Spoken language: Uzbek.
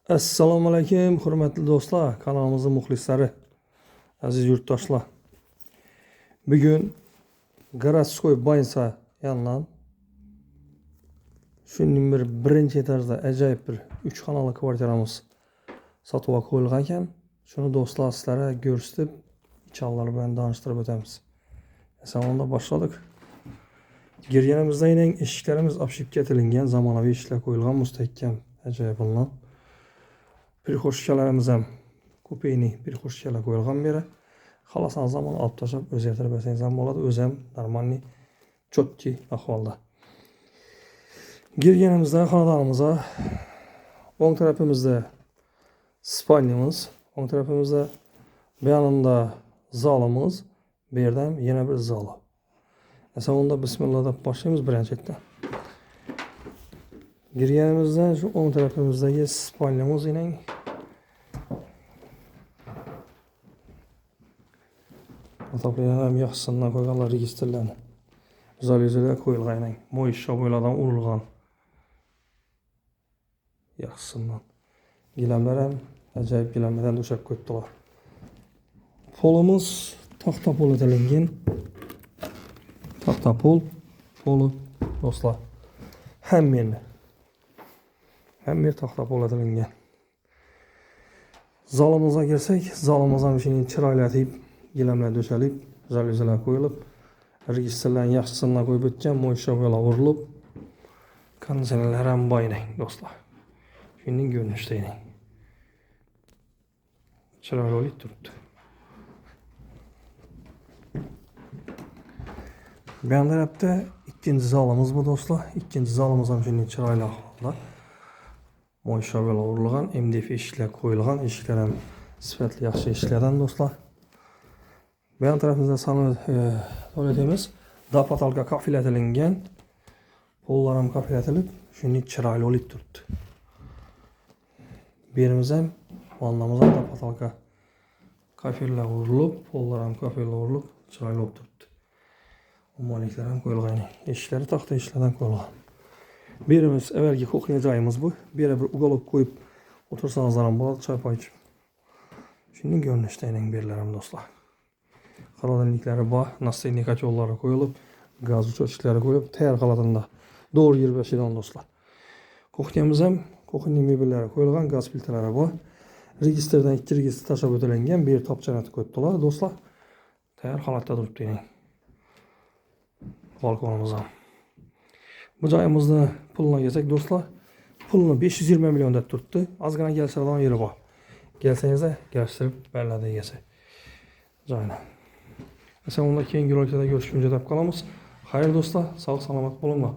Assalomu alaykum, hurmatli do'stlar, kanalimizning muxlislari, aziz yurtdoshlar. Bugun Городской bansa yandan shunning birinchi etajda ajoyib bir 3 xonali kvartiramiz sotuvga qo'yilgan ekan. Shuni do'stlar sizlarga ko'rsatib, ichonlar bilan tanishtirib o'tamiz. Salonda boshladik. Girganimizda eshiklarimiz opshib ketilgan, zamonaviy ishlar qo'yilgan, mustahkam, ajoyib bo'lgan. Prixoshkalarimiz ham kupeyni prixoshkalar qo'yilgan beri. Xalasan zaman olib tashlab o'zgartirib bersangiz ham bo'ladi. O'zi ham normalniy, chotki ahvolda. Girganimizda xonadonimizga o'ng tarafimizda spalnyamiz, o'ng tarafimizda bu yonida zalimiz, bu yerda ham yana bir zali. Salonda bismillah deb boshlaymiz birinchidan. Girganimizda shu o'ng tarafimizdagi spalnyamiz ening Ataplardan ham yaxshisidan qo'yganlar registrlarni. Zal-yuzalar qo'yilgan, mo'yish sho'blardan urilgan. Yaxshisidan. Gilamlar ham ajoyib gilamlardan to'shab qo'yibdilar. Polimiz taxta polatilingan. Taxta poli do'stlar. Hamma taxta polatilingan. Zalimizga kelsak, zalimiz ham shuni chiroylatib gilamlar döşəlib, zal-yuzalar qo'yilib, registrlarni yaxshisidan qo'yib o'tgan, mo'yshobalar urilib, konditsionerlar ham boyning do'stlar. Shunning ko'rinishida chiroyli olib turibdi. Bu tarafda ikkinchi zalimiz bu do'stlar. Ikkinchi zalimiz ham shunday chiroyli ahvolda. Mo'yshobalar urilgan, MDF eshiklar qo'yilgan, eshiklar ham sifatli yaxshi eshiklardan do'stlar. Bu yan tarafımızda tuvaletimiz da patalga kafilətilingan, pollar ham kafilətilib, shuni chiroyli olib turibdi. Bu yerimiz ham vannamiz ham da patalga kafellar urilib, pollar ham kafellar urilib, chiroyli olib turibdi. Mo'maliklar ham qo'yilgan, eshiklari taxta eshiklardan qo'yilgan. Bu yerimiz avvalgi kuxnya joyimiz bu. Bu yerga bir uголок qo'yib o'tirsangizlar ham bo'ladi, choy poy ichib. Shunning ko'rinishida bu yerlar ham do'stlar. Xaladilniklari bor, nastoyniy kochyollari qo'yilib, gaz o'chirgichlar qo'yilib, tayyor holatida doğru yerga bashaydigan do'stlar. Kuxnyamiz ham, kuxnya mebellari qo'yilgan, gaz filtrlari bor. Registrdan 2 registr tashlab o'tilgan, bir topchanati qo'yibdilar do'stlar. Tayyor holatda turibdi. Balkonimiz ham. Bu joyimizda pulni kelsak do'stlar, pulni 520 million deb turibdi. Ozgina kelsadan yeri bor. Kelsangiz, kelishtirib beradi egasi. Joyni. Mesela onda keyingi roliklarda görüşünce de qolamiz. Xayr do'stlar, sog' salomat bo'linglar.